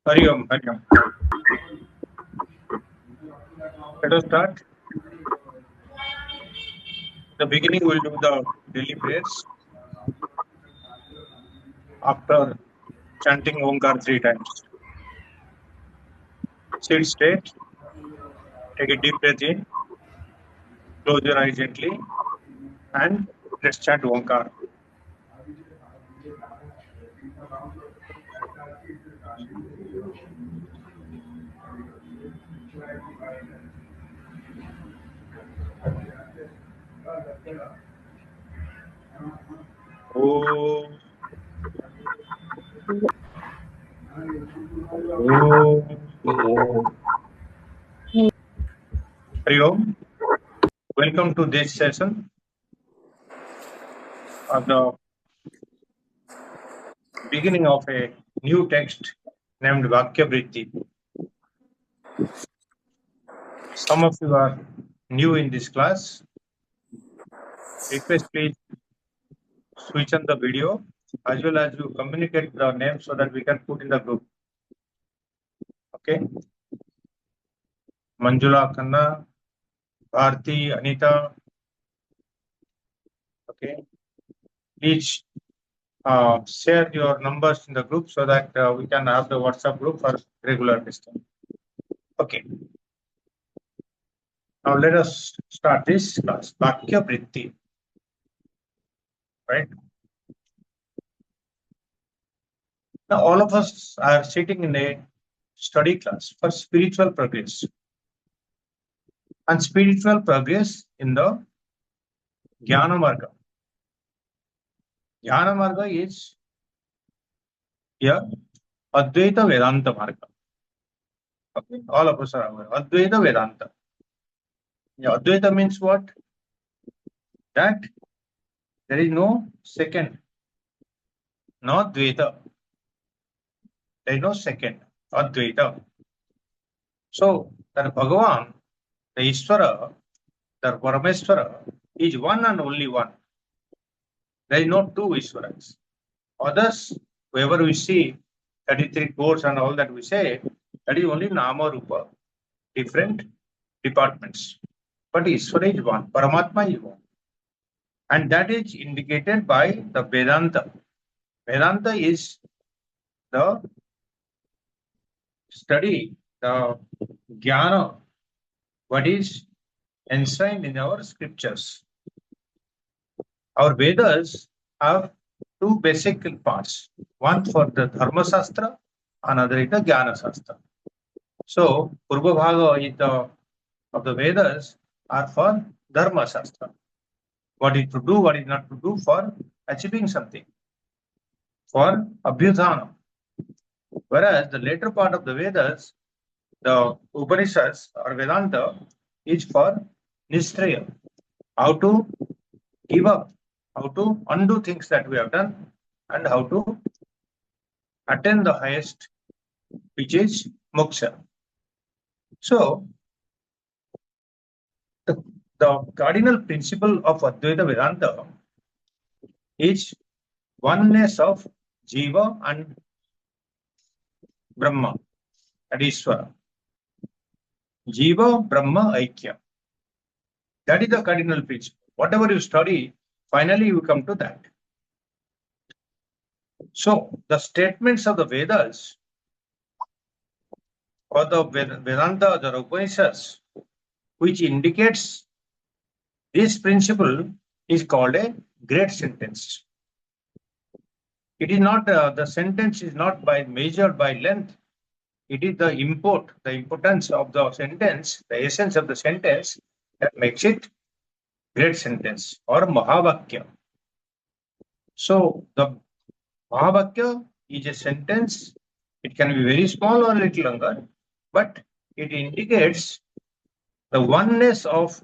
Hari Om, Hari Om. Let us start. The beginning we'll do the daily prayers after chanting Omkar 3 times. Sit straight, take a deep breath in, close your eyes gently, and let's chant Omkar. Om. Om. Hari Om. Welcome to this session of the beginning of a new text named Vakya Vritti. Some of you are new in this class. Request please switch on the video as well as you communicate the name so that we can put in the group. Okay. Manjula, Khanna, Bharti, Anita. Okay. Please share your numbers in the group so that we can have the WhatsApp group for regular testing. Okay. Now let us start this class. Vakya Vritti. Right. Now all of us are sitting in a study class for spiritual progress. And spiritual progress in the Jnana Marga. Jnana Marga is here Advaita Vedanta Marga. Okay, all of us are aware. Advaita Vedanta. Yeah, Advaita means what? That there is no second, no Dvaita. There is no second, Advaita. So, that Bhagavan, the Ishvara, the Paramesvara is one and only one. There is no two Ishvaras. Others, whoever we see, 33 crores and all that we say, that is only Nama Rupa, different departments. But Ishvara is one, Paramatma is one. And that is indicated by the Vedanta. Vedanta is the study, the Jnana, what is enshrined in our scriptures. Our Vedas have two basic parts. One for the Dharma Shastra, another is the Jnana Shastra. So, Purva Bhaga of the Vedas are for Dharma Shastra. What is to do, what is not to do for achieving something. For Abhyudhana. Whereas the later part of the Vedas, the Upanishads or Vedanta is for Nishraya. How to give up, how to undo things that we have done, and how to attain the highest, which is moksha. So, the cardinal principle of Advaita Vedanta is oneness of Jiva and Brahma, that is Swara. Jiva, Brahma, Aikya. That is the cardinal principle. Whatever you study, finally you come to that. So, the statements of the Vedas or the Vedanta, the Upanishads, which indicates this principle is called a great sentence. It is not, the sentence is not measured by length. It is the import, the importance of the sentence, the essence of the sentence that makes it great sentence or Mahavakya. So the Mahavakya is a sentence. It can be very small or a little longer, but it indicates the oneness of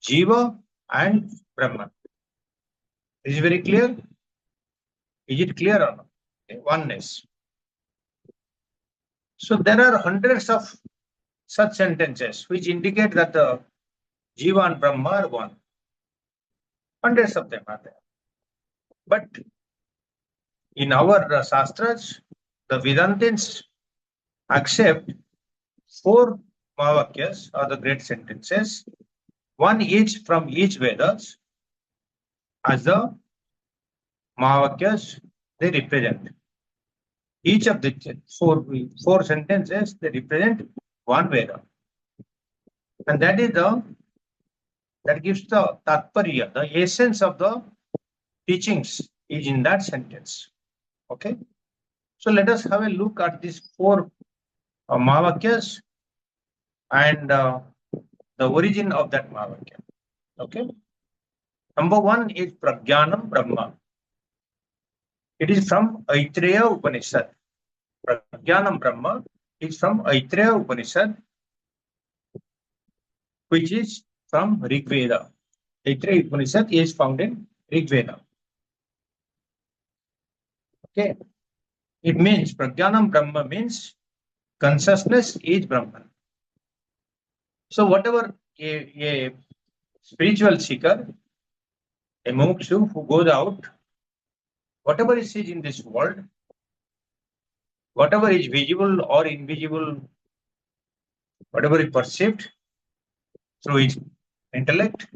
Jiva and Brahman. Is it very clear? Is it clear or not? Okay, oneness. So there are hundreds of such sentences which indicate that the Jiva and Brahma are one. Hundreds of them are there. But in our Shastras, the Vedantins accept 4 Mahavakyas or the great sentences, one each from each Vedas as the Mahavakyas they represent. Each of the four sentences they represent one Veda, and that gives the tatparya, the essence of the teachings is in that sentence. Okay, so let us have a look at these 4 Mahavakyas and the origin of that Mahavakya. Okay. Number 1 is Prajnanam Brahma. It is from Aitreya Upanishad. Prajnanam Brahma is from Aitreya Upanishad, which is from Rig Veda. Aitreya Upanishad is found in Rig Veda. Okay. It means Prajnanam Brahma means consciousness is Brahman. So whatever a spiritual seeker, a mukshu who goes out, whatever he sees in this world, whatever is visible or invisible, whatever is perceived through his intellect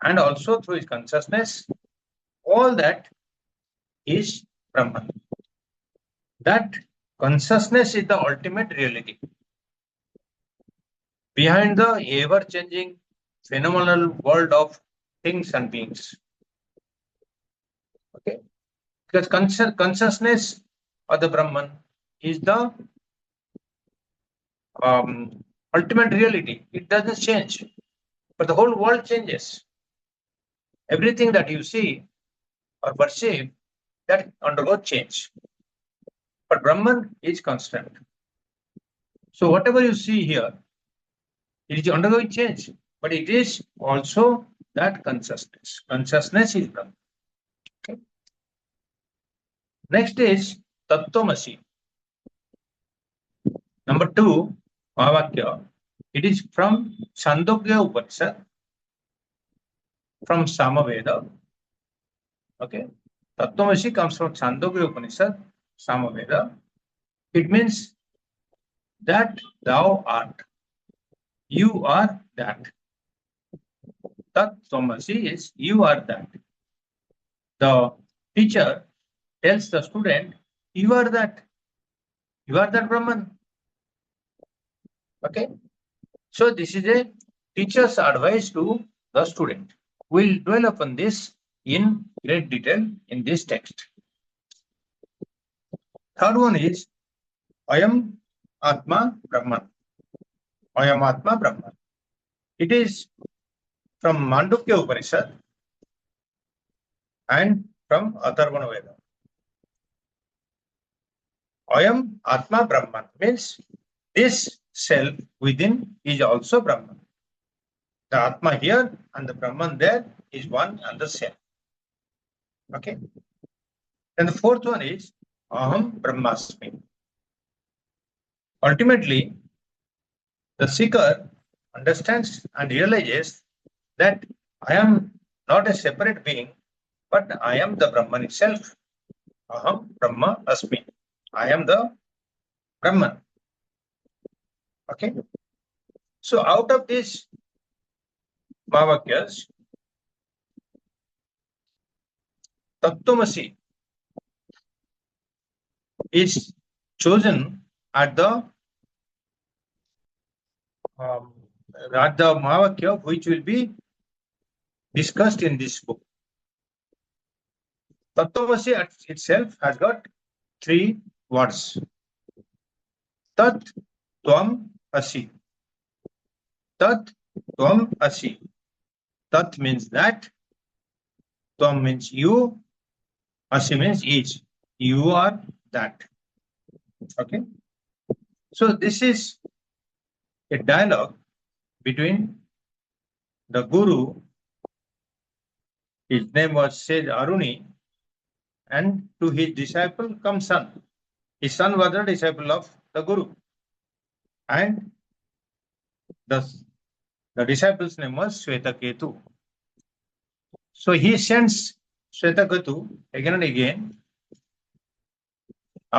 and also through his consciousness, all that is Brahman. That consciousness is the ultimate reality. Behind the ever-changing phenomenal world of things and beings. Okay, because consciousness of the Brahman is the ultimate reality. It doesn't change, but the whole world changes. Everything that you see or perceive, that undergoes change. But Brahman is constant. So whatever you see here, it is undergoing change, but it is also that consciousness. Consciousness is Brahman. Okay. Next is Tattvamasi. Number 2, Mahavakya. It is from Chandogya Upanishad, from Samaveda. Okay. Tattvamasi comes from Chandogya Upanishad, Samaveda. It means that thou art. You are that. Tattvamasi is you are that. The teacher tells the student, you are that. You are that Brahman. Okay. So this is a teacher's advice to the student. We'll dwell upon this in great detail in this text. Third one is Ayam Atma Brahman. Ayam Atma Brahman. It is from Mandukya Upanishad and from Atharvana Veda. Ayam Atma Brahman means this self within is also Brahman. The Atma here and the Brahman there is one and the same. Okay. And the fourth one is Aham Brahmasmi. Ultimately, the seeker understands and realizes that I am not a separate being, but I am the Brahman itself. Aham Brahma Asmi. I am the Brahman. Okay. So out of these Mahavakyas, Tattvamasi is chosen at the Mahavakya which will be discussed in this book. Tattvamasi itself has got 3 words. Tat Tvam Asi. Tat Tvam Asi. Tat means that. Tvam means you. Asi means is. You are that. Okay. So this is a dialogue between the Guru, his name was said Aruni, and to his disciple Kamsan. His son was a disciple of the Guru. And the disciple's name was Swetaketu. So he sends Swetaketu again and again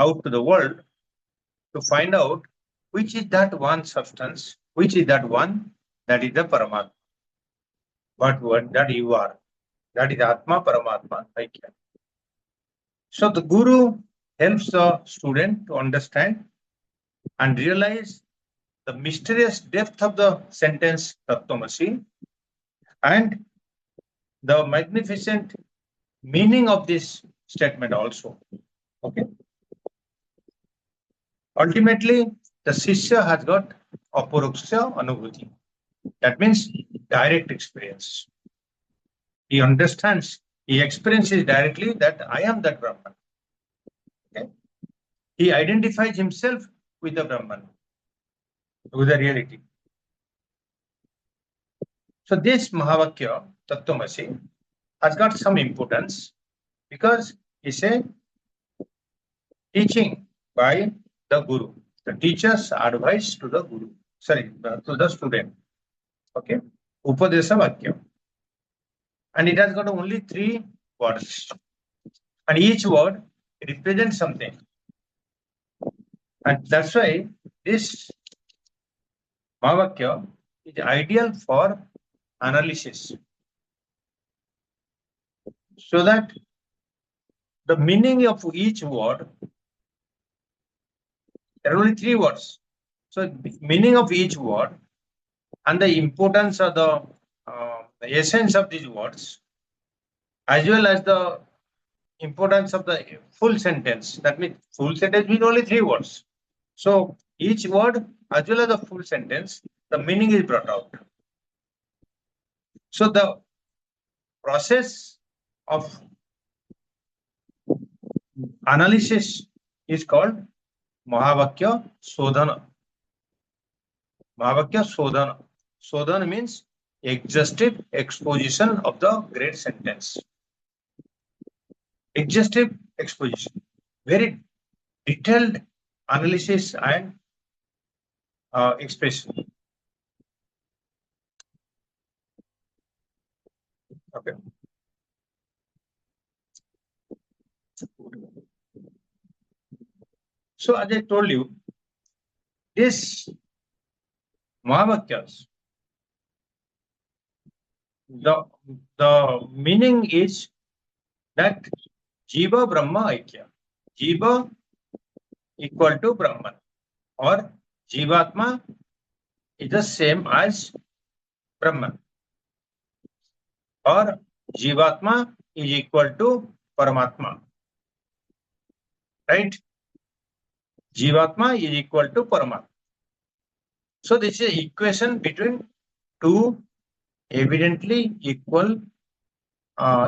out to the world to find out which is that one substance, which is that one that is the Paramatma. What that you are. That is Atma Paramatma. Aikya. So the Guru helps the student to understand and realize the mysterious depth of the sentence Tattvamasi and the magnificent meaning of this statement also. Okay. Ultimately, the Shishya has got Aparuksha Anubhuti. That means direct experience. He understands, he experiences directly that I am that Brahman. Okay? He identifies himself with the Brahman, with the reality. So this Mahavakya, Tattvamasi, has got some importance because it's a teaching by the Guru. The teacher's advice to the Guru, to the student. Okay, Upadesa Vakya. And it has got only 3 words. And each word represents something. And that's why this Mahavakya is ideal for analysis. So that the meaning of each word, there are only 3 words. So the meaning of each word and the importance of the essence of these words, as well as the importance of the full sentence. That means full sentence means only 3 words. So each word as well as the full sentence, the meaning is brought out. So the process of analysis is called Mahavakya Sodhana. Mahavakya Sodhana. Sodhana means exhaustive exposition of the great sentence. Exhaustive exposition. Very detailed analysis and expression. Okay. So as I told you, this Mahavakyas, the meaning is that Jiva Brahma Aikya. Jiva equal to Brahman, or Jivatma is the same as Brahman, or Jivatma is equal to Paramatma. Right? Jivatma is equal to Paramatma. So this is an equation between 2 evidently equal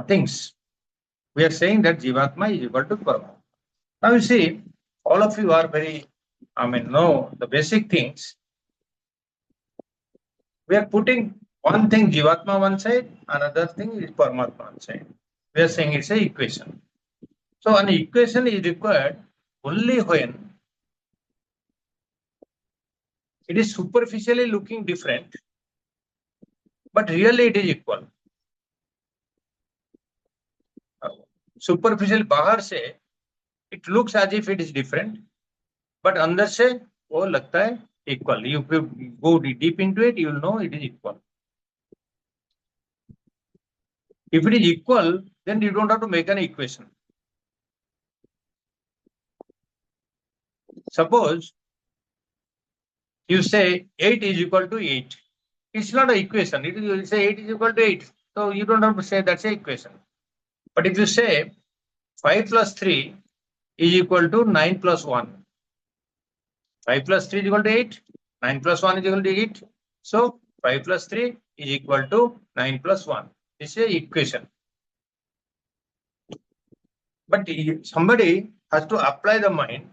things. We are saying that Jivatma is equal to Paramatma. Now you see, all of you are very, know the basic things. We are putting one thing Jivatma one side, another thing is Paramatma one side. We are saying it's an equation. So an equation is required only when it is superficially looking different, but really it is equal. Superficial bahar se, it looks as if it is different, but andar se wo lagta hai equal. If you go deep into it, you will know it is equal. If it is equal, then you don't have to make an equation. Suppose you say 8 is equal to 8. It's not an equation. It is, you say 8 is equal to 8. So you don't have to say that's an equation. But if you say 5 plus 3 is equal to 9 plus 1. 5 plus 3 is equal to 8. 9 plus 1 is equal to 8. So 5 plus 3 is equal to 9 plus 1. This is an equation. But somebody has to apply the mind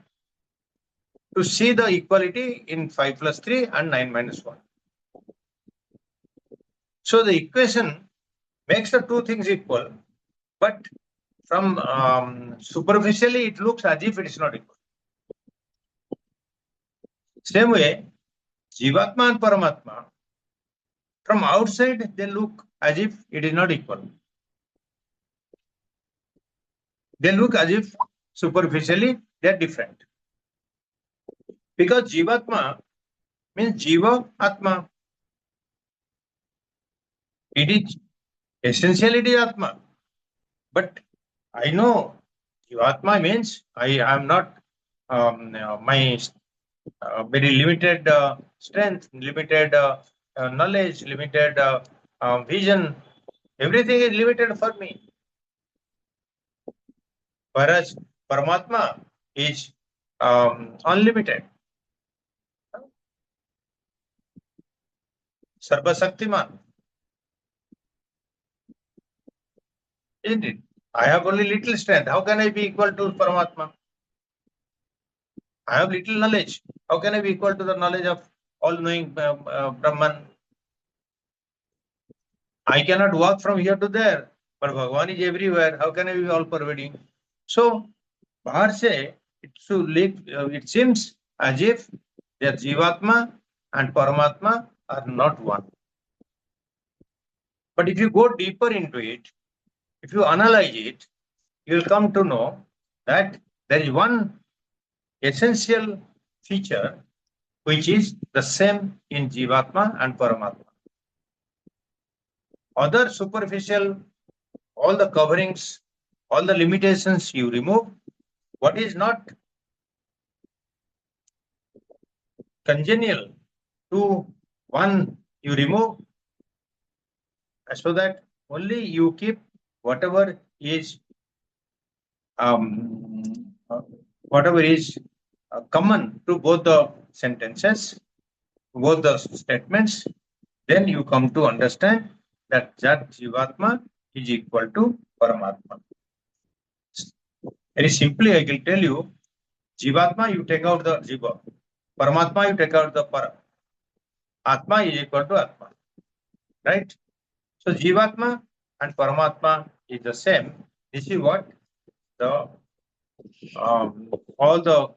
to see the equality in 5 plus 3 and 9 minus 1. So the equation makes the 2 things equal, but from superficially it looks as if it is not equal. Same way, Jivatma and Paramatma, from outside they look as if it is not equal. They look as if superficially they are different. Because Jivatma means Jiva Atma. It is essentially it is Atma. But I know Jivatma means I am not my very limited strength, limited knowledge, limited vision. Everything is limited for me. Whereas Paramatma is unlimited. Sarva Shaktiman. Isn't it? I have only little strength. How can I be equal to Paramatma? I have little knowledge. How can I be equal to the knowledge of all-knowing Brahman? I cannot walk from here to there, but Bhagavan is everywhere. How can I be all-pervading? So, Bahar say, it seems as if that Jivatma and Paramatma are not one. But if you go deeper into it, if you analyze it, you will come to know that there is one essential feature which is the same in Jivatma and Paramatma. Other superficial, all the coverings, all the limitations you remove. What is not congenial to one you remove, so that only you keep whatever is common to both the sentences, both the statements. Then you come to understand that Jivatma is equal to Paramatma. Very simply, I will tell you, Jivatma, you take out the Jiva. Paramatma, you take out the Para. Atma is equal to Atma. Right? So, Jivatma and Paramatma is the same. This is what the all the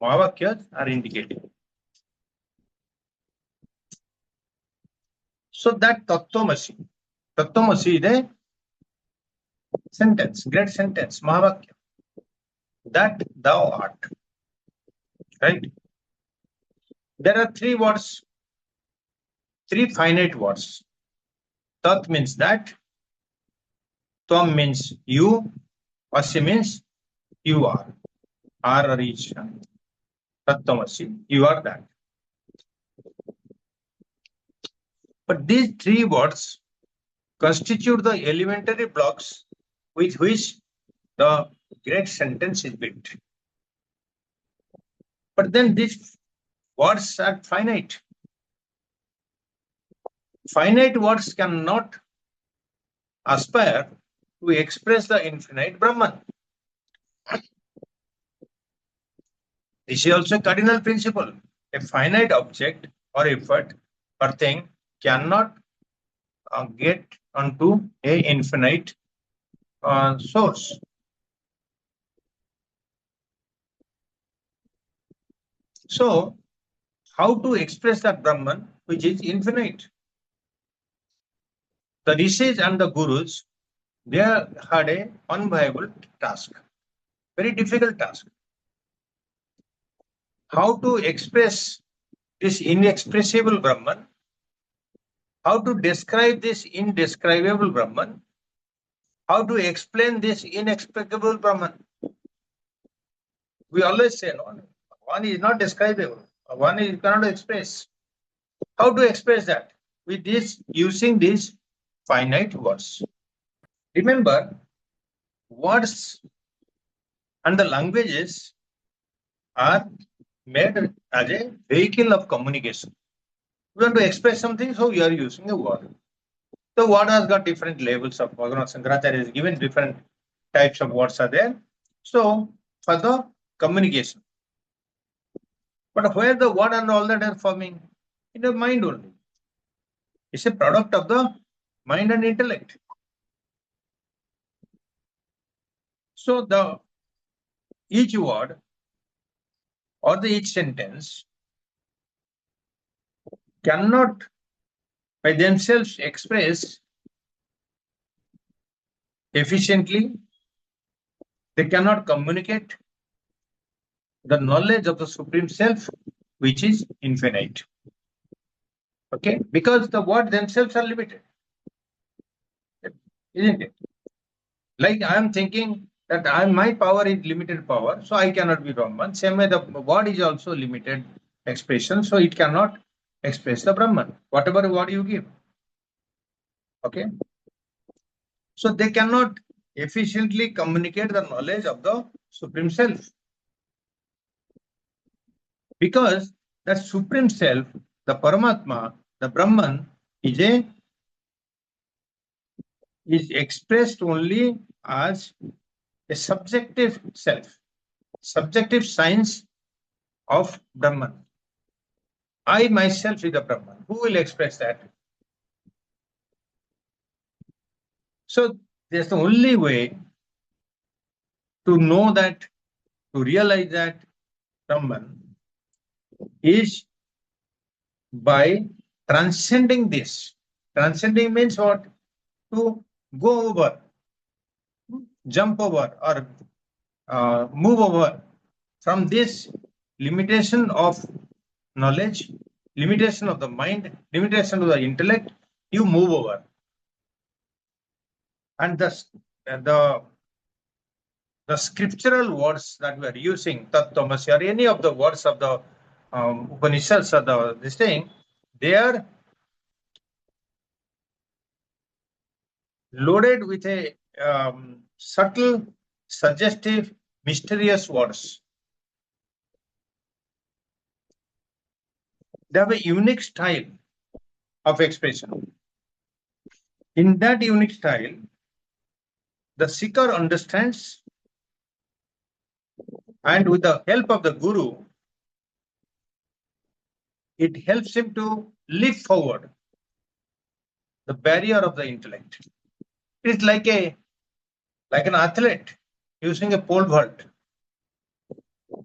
Mahavakyas are indicating. So, that Tattvamasi is a sentence, great sentence, Mahavakya. That thou art. Right? There are three words, three finite words. Tat means that, Tvam means you, Asi means you are, or each. Tattvamasi, you are that. But these three words constitute the elementary blocks with which the great sentence is built. But then these words are finite. Finite words cannot aspire to express the infinite Brahman. This is also a cardinal principle. A finite object or effort or thing cannot get onto a infinite source. So, how to express that Brahman which is infinite? The rishis and the gurus, they had a unviable task, very difficult task. How to express this inexpressible Brahman? How to describe this indescribable Brahman? How to explain this inexplicable Brahman? We always say, no, one is not describable, one is cannot express. How to express that? With this, using these finite words. Remember, words and the languages are made as a vehicle of communication. We want to express something, so we are using a word. The word has got different levels of Bhagavan Shankaracharya is given different types of words are there. So, for the communication. But where the word and all that are forming? In the mind only. It's a product of the mind and intellect. So, each word or each sentence cannot by themselves express efficiently They cannot communicate the knowledge of the Supreme Self, which is infinite. Okay, because the words themselves are limited, isn't it? Like I am thinking that my power is limited power, so I cannot be Brahman. Same way, the word is also limited expression, so it cannot express the Brahman, whatever word you give. Okay, so they cannot efficiently communicate the knowledge of the Supreme Self, because the Supreme Self, the Paramatma, the Brahman, is expressed only as a subjective self, subjective science of Brahman. I myself is the Brahman. Who will express that? So there's the only way to know that, to realize that Brahman is by transcending this. Transcending means what? To go over, jump over, or move over from this limitation of knowledge, limitation of the mind, limitation of the intellect. You move over, and the scriptural words that we are using, Tat Tamasi, or any of the words of the Upanishads or this thing, they are loaded with a subtle, suggestive, mysterious words. They have a unique style of expression. In that unique style, the seeker understands, and with the help of the Guru, it helps him to leap forward the barrier of the intellect. It is like an athlete using a pole vault.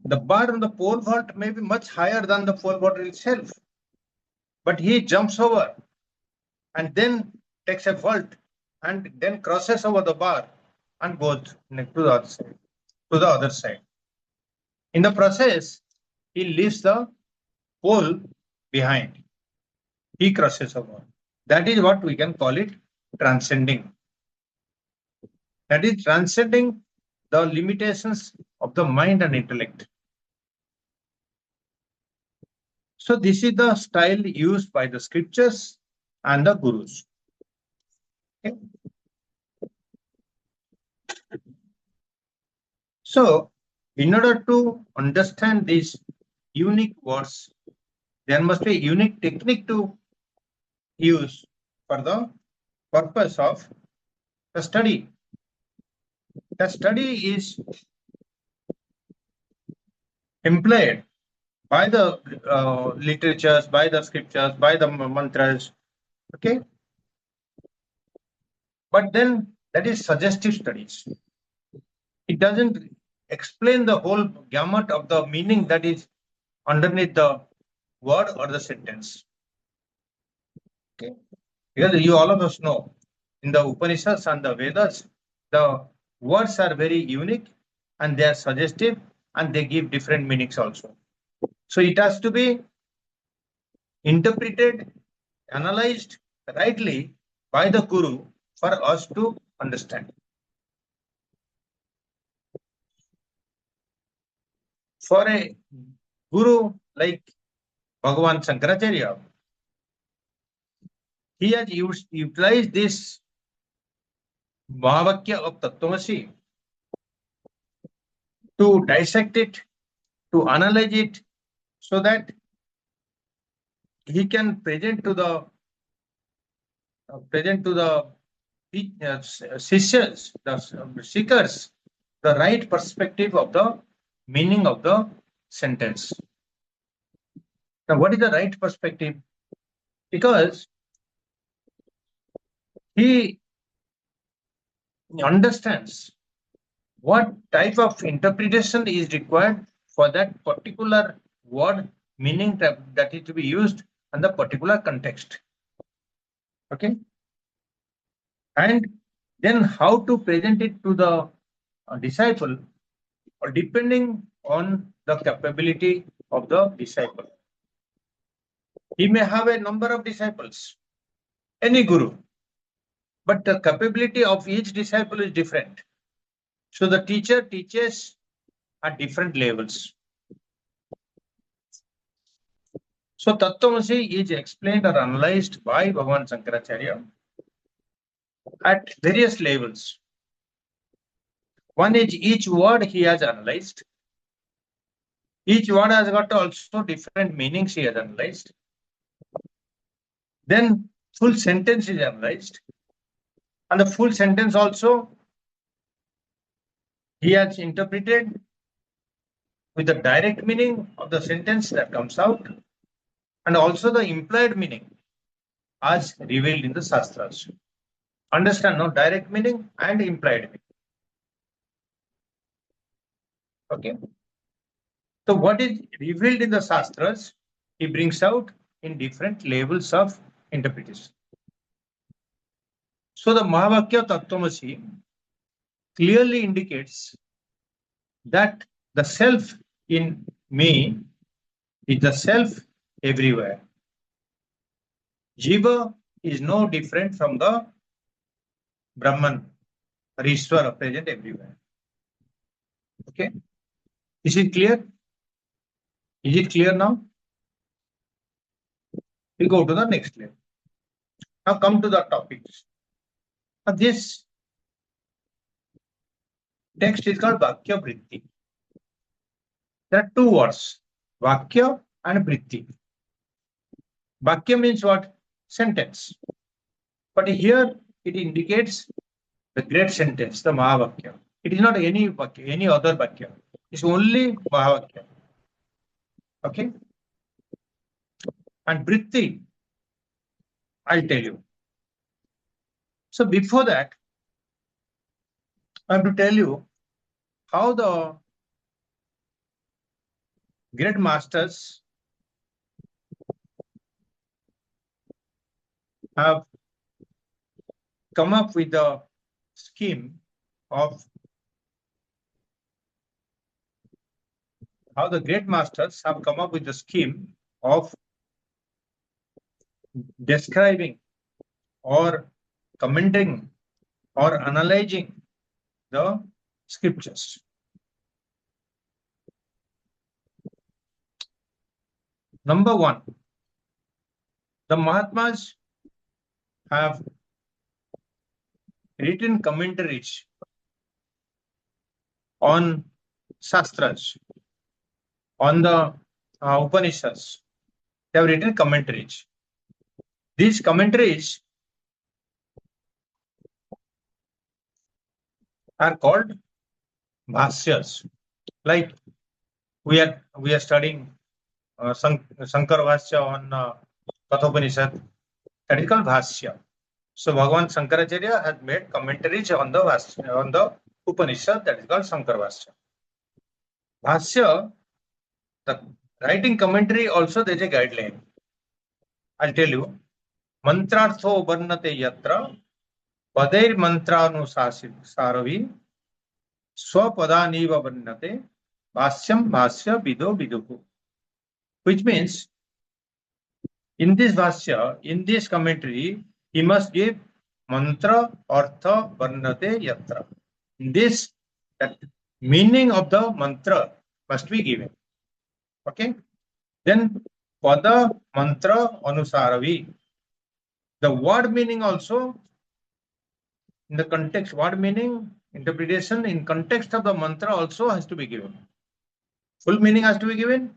The bar on the pole vault may be much higher than the pole vault itself, but he jumps over and then takes a vault and then crosses over the bar and goes to the other side. To the other side. In the process, he leaves the pole behind. He crosses over. That is what we can call it transcending. That is transcending the limitations of the mind and intellect. So this is the style used by the scriptures and the gurus. Okay. So in order to understand these unique words, there must be a unique technique to use for the purpose of the study. The study is employed by the literatures, by the scriptures, by the mantras. Okay. But then that is suggestive studies. It doesn't explain the whole gamut of the meaning that is underneath the word or the sentence. Okay. Because you all of us know in the Upanishads and the Vedas, the words are very unique and they are suggestive and they give different meanings also. So it has to be interpreted, analyzed rightly by the Guru for us to understand. For a Guru like Bhagavan Shankaracharya, he has utilized this Mahavakya of Tattvamasi to dissect it, to analyze it, so that he can present to the sishyas, the seekers, the right perspective of the meaning of the sentence. Now, what is the right perspective? Because he understands what type of interpretation is required for that particular word meaning that is to be used in the particular context. Okay. And then how to present it to the disciple, or depending on the capability of the disciple. He may have a number of disciples, any guru, but the capability of each disciple is different. So the teacher teaches at different levels. So Tattvamasi is explained or analyzed by Bhagavan Shankaracharya at various levels. One is each word he has analyzed. Each word has got also different meanings he has analyzed. Then full sentence is analyzed. And the full sentence also he has interpreted with the direct meaning of the sentence that comes out, and also the implied meaning as revealed in the Shastras. Understand, no? Direct meaning and implied meaning. Okay. So what is revealed in the Shastras, he brings out in different levels of interpretation. So the Mahavakya Tattvamasi clearly indicates that the self in me is the self everywhere. Jiva is no different from the Brahman or Ishvara present everywhere. Okay. Is it clear? Is it clear now? We'll go to the next layer. Now come to the topics. Now this text is called Vakya Vritti. There are two words, Vakya and Vritti. Vakya means what? Sentence. But here it indicates the great sentence, the Mahavakya. It is not any Vakya, any other Vakya. It's only Mahavakya. Okay? And Vritti, I'll tell you. So before that, I have to tell you how the great masters have come up with the scheme of how the great masters have come up with the scheme of describing or commenting or analyzing the scriptures. Number one, the Mahatmas have written commentaries on Shastras, on the Upanishads. They have written commentaries. These commentaries are called bhashyas. Like we are studying Shankara Bhashya on Kathopanishad. That is called bhashya. So Bhagavan Shankaracharya has made commentaries on the Upanishad, that is called Shankara Bhashya. Bhashya, the writing commentary also there is a guideline. I'll tell you. Mantrartho varnate yatra padair mantranusaaravi swapadaniva varnate bhasyam bhashya vido viduhu. Which means in this bhashya, in this commentary, he must give mantra artha varnate yatra. In this, that meaning of the mantra must be given. Okay. Then pada mantra anusaravi. The word meaning also in the context, word meaning interpretation in context of the mantra also has to be given. Full meaning has to be given.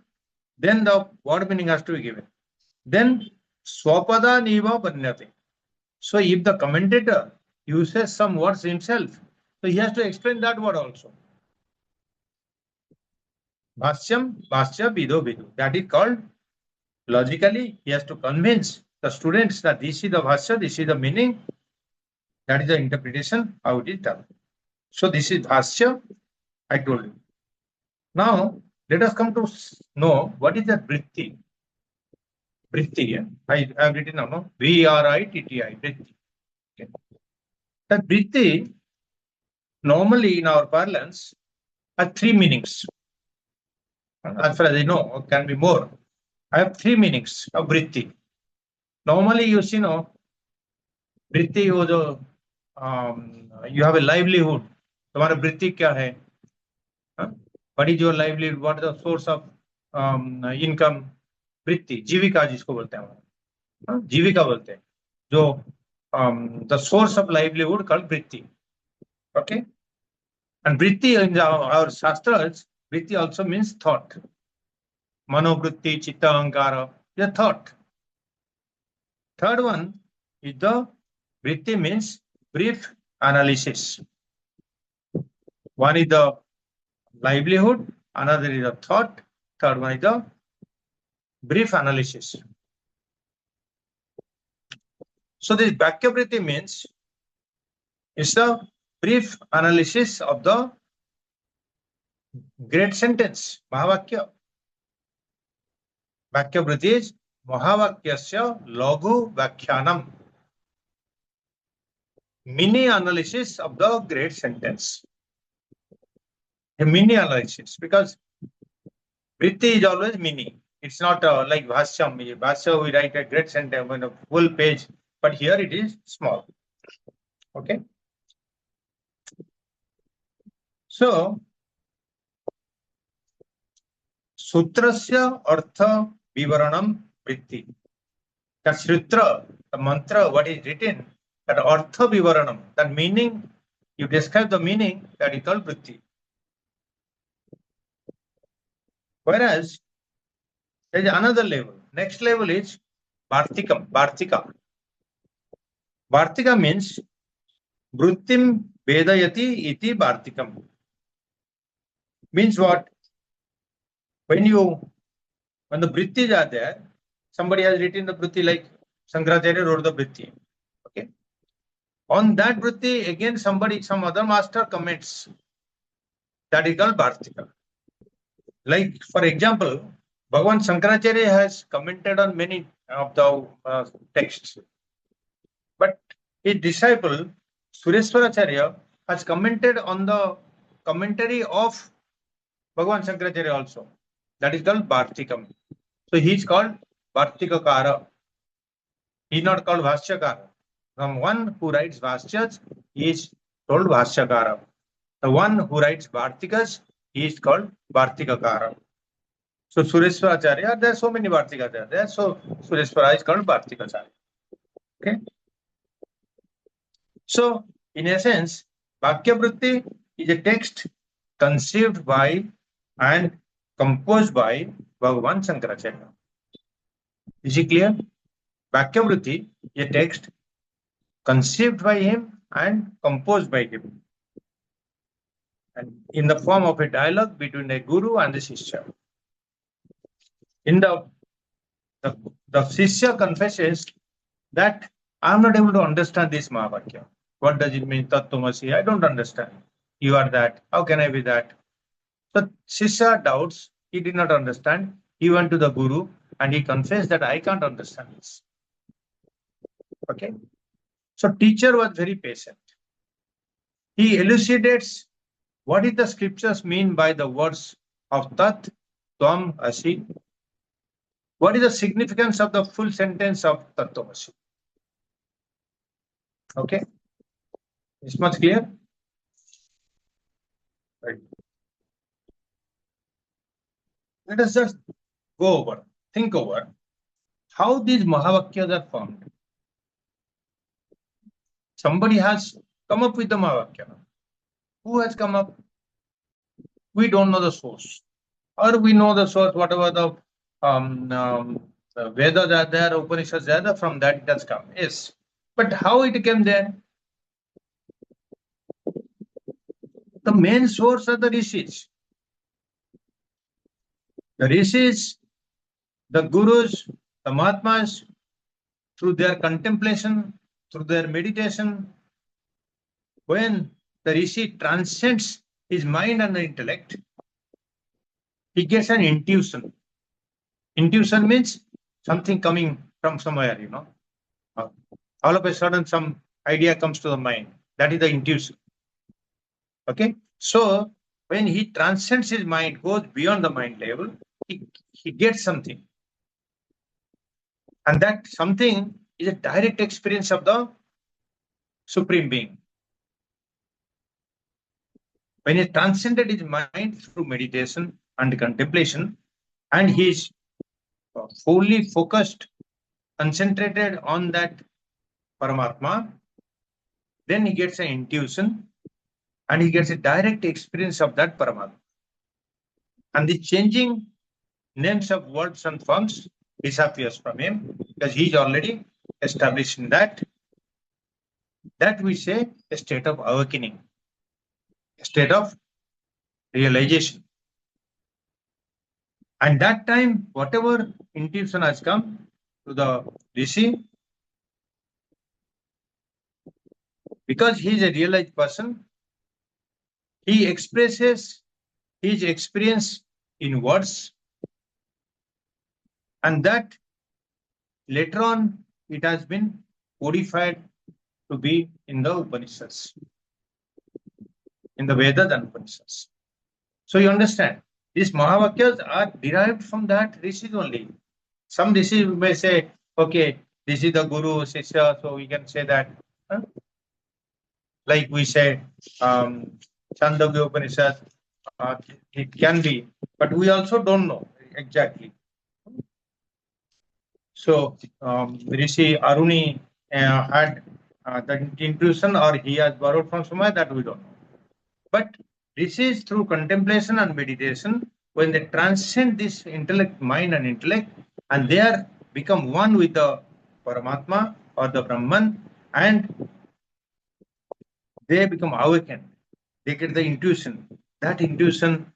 Then the word meaning has to be given. Then swapada niva varnate. So if the commentator uses some words himself, so he has to explain that word also. Bhasyam, bhashya, vido, vidu. That is called, logically, he has to convince the students that this is the bhashya, this is the meaning, that is the interpretation, how it is done. So this is bhashya, I told you. Now, let us come to know what is that vritti. Vritti, I have written now, no? Vritti, vritti. Okay. That vritti normally in our parlance has three meanings. As far as I know, it can be more. I have three meanings of vritti. Normally, you see, no, vritti हो जो you have a livelihood. तुम्हारा vritti क्या है? What is your livelihood? What is the source of income? वृत्ति जीविका जिसको बोलते हैं जीविका बोलते हैं जो the source of livelihood called vritti. Okay, and vritti in our shastras, vritti also means thought. Manovritti, chitta, ahankara, the thought. Third one is the vritti means brief analysis. One is the livelihood, another is the thought, third one is the brief analysis. So this Vakya Vritti means it's a brief analysis of the great sentence, Mahavakya. Vakya Vritti is Mahavakyasya Laghu Vakhyanam. Mini analysis of the great sentence. A mini analysis, because Vritti is always mini. It's not like Bhasyam. Bhasya, we write a great sentence on a full page, but here it is small. Okay. So, Sutrasya Artha Vivaranam Vritti. That Sutra, the mantra, what is written, that Artha Vivaranam, that meaning, you describe the meaning, that is called Vritti. Whereas, there is another level. Next level is Bhartikam, Bhartika. Bhartika means Vrittim Vedayati iti Bhartikam. Means what? When the Vrittis are there, somebody has written the Vritti, like Shankaracharya wrote the Vritti. Okay. On that Vritti, again some other master comments. That is called Bhartika. Like, for example, Bhagavan Shankaracharya has commented on many of the texts. But his disciple, Sureshwaracharya, has commented on the commentary of Bhagavan Shankaracharya also. That is called Bhartikam. So he is called Bhartikakara. He is not called Bhashyakara. From one who writes Bhashyas, he is told Bhashyakara. The one who writes Bhartikas, he is called Bhartikakara. So Sureshwaracharya, there are so many Bhartikas there. So Sureshwara is called Bhartikacharya. Okay. So, in essence, Vakya Vritti is a text conceived by and composed by Bhagavan Shankaracharya. Is it clear? Vakya Vritti is a text conceived by him and composed by him, and in the form of a dialogue between a guru and the Shishya. In the Shishya confesses that I am not able to understand this Mahavakya. What does it mean, Tattvamasi? I don't understand. You are that. How can I be that? So Shishya doubts. He did not understand. He went to the Guru and he confessed that I can't understand this. Okay. So teacher was very patient. He elucidates what did the scriptures mean by the words of Tat, Tvam, Asi. What is the significance of the full sentence of Tattvamasi? Okay. Is much clear? Right. Let us just think over how these Mahavakyas are formed. Somebody has come up with the Mahavakya. Who has come up? We don't know the source. Or we know the source, whatever the Vedas are there, Upanishads are there, from that it has come. Yes. But how it came there? The main source are the rishis. The rishis, the gurus, the mahatmas, through their contemplation, through their meditation, when the rishi transcends his mind and the intellect, he gets an intuition. Intuition means something coming from somewhere, all of a sudden some idea comes to the mind. That is the intuition. Okay. So when he transcends his mind, goes beyond the mind level, he gets something. And that something is a direct experience of the Supreme Being. When he transcended his mind through meditation and contemplation, and he is fully focused, concentrated on that Paramatma, then he gets an intuition and he gets a direct experience of that Paramatma. And the changing names of words and forms disappears from him because he is already established in that. That we say a state of awakening, a state of realization. And that time, whatever intuition has come to the Rishi, because he is a realized person, he expresses his experience in words, and that later on it has been codified to be in the Upanishads, in the Vedas and Upanishads. So you understand, these Mahavakyas are derived from that Rishis only. Some Rishis may say, okay, this is the Guru, Shishya, so we can say that. Huh? Like we say, Chandogya Upanishad, it can be, but we also don't know exactly. So Rishi Aruni had the intuition, or he has borrowed from somewhere, that we don't know. But this is through contemplation and meditation, when they transcend this intellect, mind and intellect, and they are become one with the Paramatma or the Brahman, and they become awakened. They get the intuition. That intuition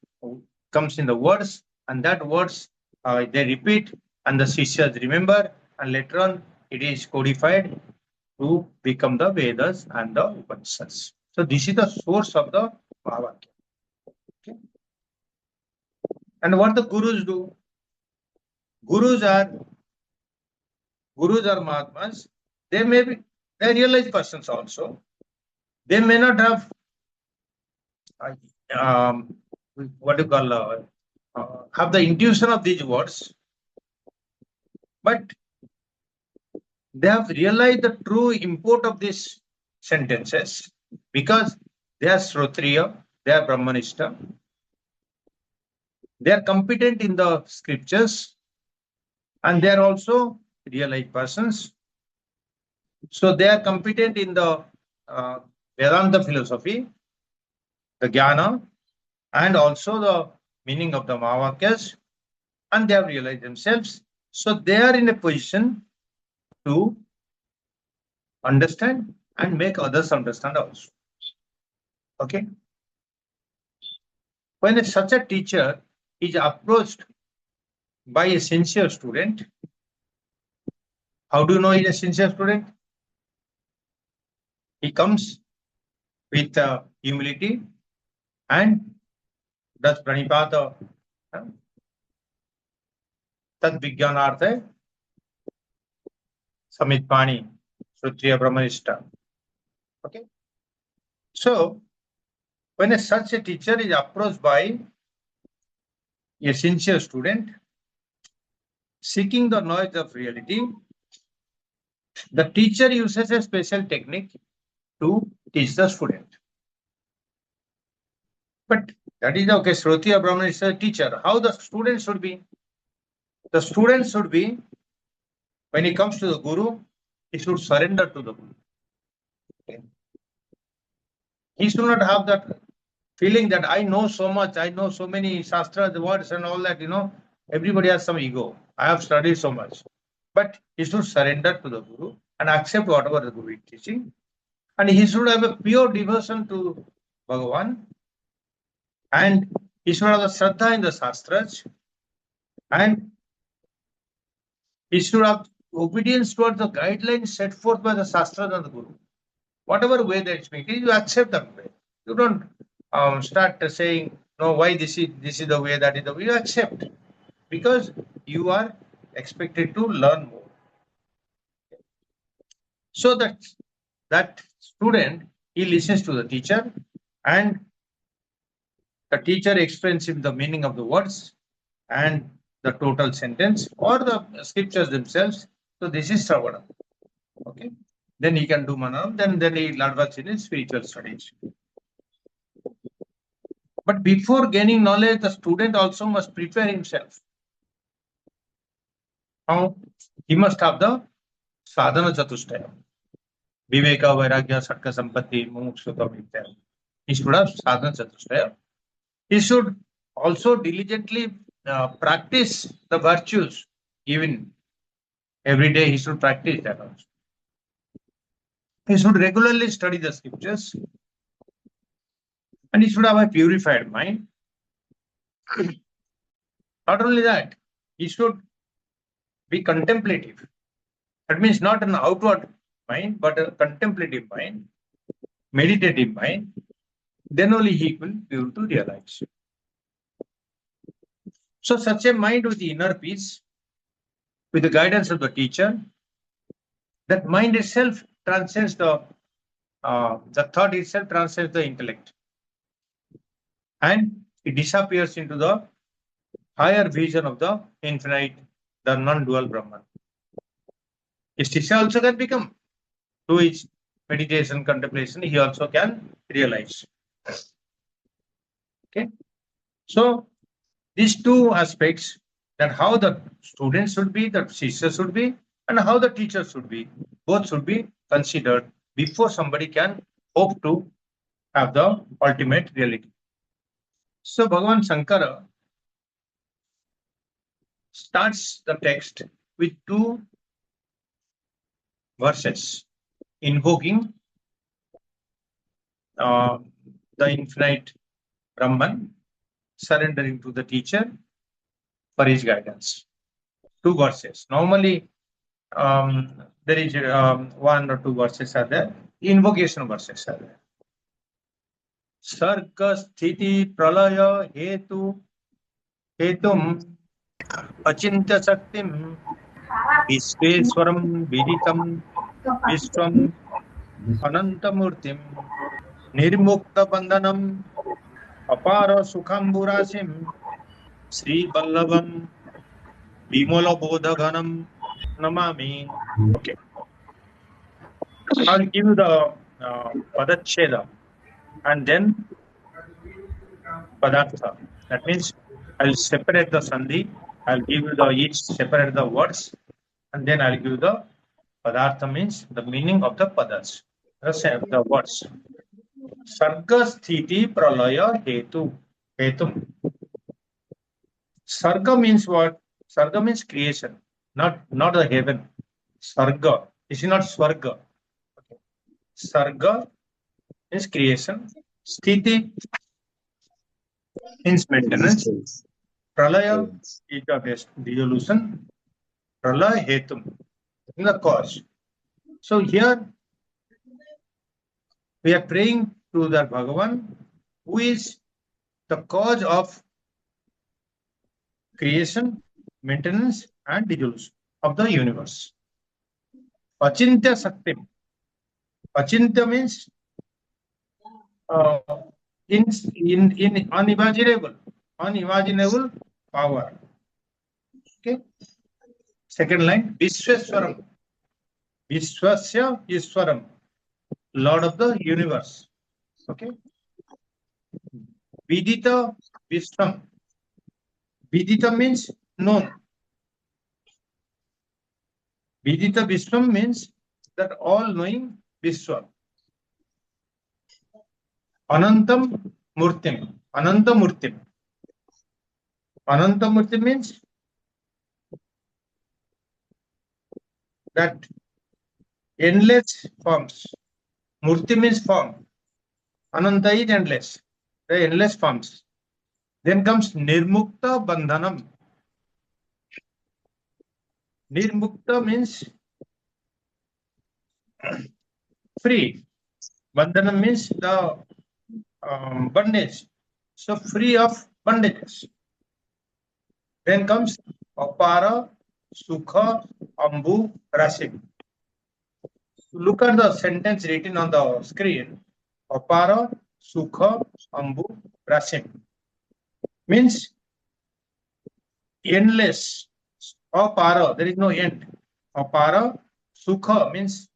comes in the words, and that words they repeat, and the Sishyas remember, and later on it is codified to become the Vedas and the Upanishads. So this is the source of the Mahavakya. Okay. And what the Gurus do? Gurus are Mahatmas. They may be they realized persons also. They may not have um, what do you call have the intuition of these words, but they have realized the true import of these sentences because they are Shrotriya, they are Brahmanishta, they are competent in the scriptures, and they are also realized persons. So they are competent in the Vedanta philosophy, the Jnana, and also the meaning of the Mahavakyas, and they have realized themselves. So they are in a position to understand and make others understand also. Okay. When such a teacher is approached by a sincere student, how do you know he is a sincere student? He comes with humility and does pranipata, tad vijnanartha samitpani Shrutriya Brahmanishta. Okay. So when such a teacher is approached by a sincere student seeking the knowledge of reality, the teacher uses a special technique to teach the student. But that is okay. Shrutriya Brahman is a teacher. How the student should be? The student should be, when he comes to the Guru, he should surrender to the Guru. Okay. He should not have that feeling that I know so much, I know so many shastras, words, and all that. Everybody has some ego. I have studied so much. But he should surrender to the Guru and accept whatever the Guru is teaching. And he should have a pure devotion to Bhagavan. And he should have the Shraddha in the Shastras. And he should have obedience towards the guidelines set forth by the Shastras and the Guru. Whatever way that it's making, you accept that way. You don't start saying, no, why this is the way, that is the way. You accept because you are expected to learn more. So that student, he listens to the teacher and The teacher explains him the meaning of the words and the total sentence or the scriptures themselves. So this is Sravana. Okay. Then he can do Mananam, then he advances in his spiritual studies. But before gaining knowledge, the student also must prepare himself. How? He must have the sadhana chatushtaya. Viveka, Vairagya, Satka, Sampatti, Mumukshutva, Vidya. He should have sadhana chatushtaya. He should also diligently practice the virtues. Even every day he should practice that also. He should regularly study the scriptures. And he should have a purified mind. Not only that, he should be contemplative. That means not an outward mind, but a contemplative mind, meditative mind. Then only he will be able to realize. So such a mind with the inner peace, with the guidance of the teacher, that mind itself transcends the thought itself transcends the intellect. And it disappears into the higher vision of the infinite, the non-dual Brahman. His teacher also can become, through his meditation, contemplation, he also can realize. Okay. So these two aspects, that how the student should be, the teacher should be, and how the teacher should be, both should be considered before somebody can hope to have the ultimate reality. So Bhagavan Shankara starts the text with two verses invoking the infinite Brahman, surrendering to the teacher for his guidance. Two verses. Normally, there is one or two verses are there. Invocation verses are there. Sarga sthiti pralaya hetum achintya saktim Vishveswaram Viditam Vishwam Anantamurtim Nirmukta Bandhanam Apara Sukhamburasim Sri Ballabam Vimola Bodhaganam Namami. Okay. I'll give you the Padacheda and then Padartha. That means I'll separate the Sandhi, I'll give you the each separate the words, and then I'll give the Padartha means the meaning of the padas, the words. Sarga sthiti pralaya hetum. Sarga means what? Sarga means creation, not the heaven. Sarga. This is not Swarga. Okay. Sarga is creation. Sthiti means maintenance. Pralaya is the best dissolution. Pralaya hetum, the cause. So here we are praying to the Bhagavan, who is the cause of creation, maintenance, and dissolution of the universe. Achintya Saktim. Achintya means unimaginable power. Okay. Second line, Vishweswaram. Vishwasya Iswaram, Lord of the universe. Okay. Vidita Vishwam. Vidita means known. Vidita Vishwam means that all-knowing Vishwa. Anantam Murtim. Ananta Murtim. Ananta Murtim means that endless forms. Murti means form. Ananta is endless. The endless forms. Then comes Nirmukta Bandhanam. Nirmukta means free. Bandhanam means the bondage. So free of bondages. Then comes Apara, Sukha, Ambu, Rasim. Look at the sentence written on the screen. Apara, Sukha, Ambu, Rasim. means endless. Apara, there is no end. Apara, sukha means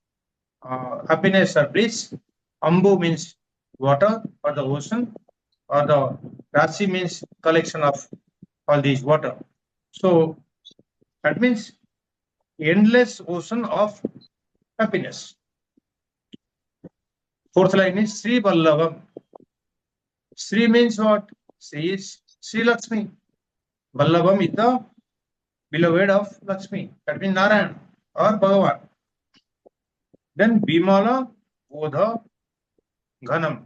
happiness or bliss. Ambu means water or the ocean, or the rasi means collection of all these water. So that means endless ocean of happiness. Fourth line is Sri Vallavam. Sri means what? Sri is Sri Lakshmi. Vallavam is the beloved of Lakshmi. That means Narayan or Bhagavan. Then Bimala Bodha Ghanam.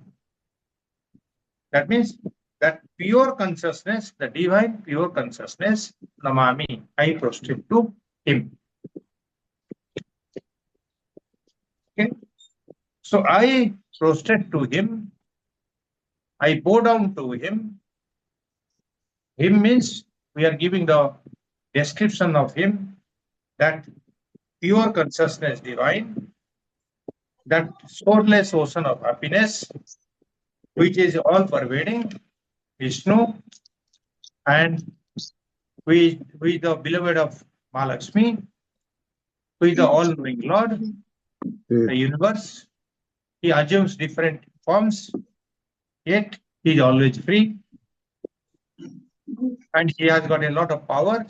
That means that pure consciousness, the divine pure consciousness, Namami, I prostrate to him. Okay. So I prostrate to him, I bow down to him. Him means we are giving the description of him, that pure consciousness divine, that sourceless ocean of happiness, which is all pervading, Vishnu, and who is the beloved of Mahalakshmi, who is the all-knowing Lord, the universe. He assumes different forms, yet he is always free, and he has got a lot of power.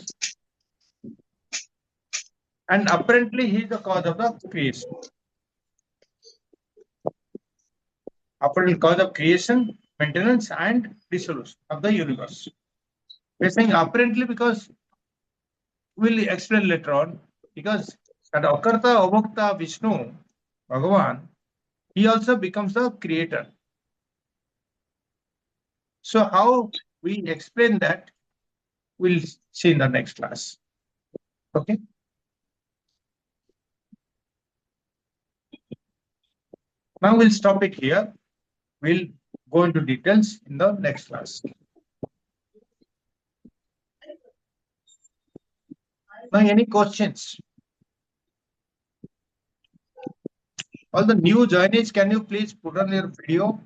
And apparently he is the cause of the creation. Apparent cause of creation, maintenance, and dissolution of the universe. We're saying apparently because we'll explain later on, because that Akarta, Avokta, Vishnu, Bhagavan, he also becomes the creator. So how we explain that, we'll see in the next class. Okay. Now we'll stop it here. We'll go into details in the next class. Now, any questions? All the new joinees, can you please put on your video?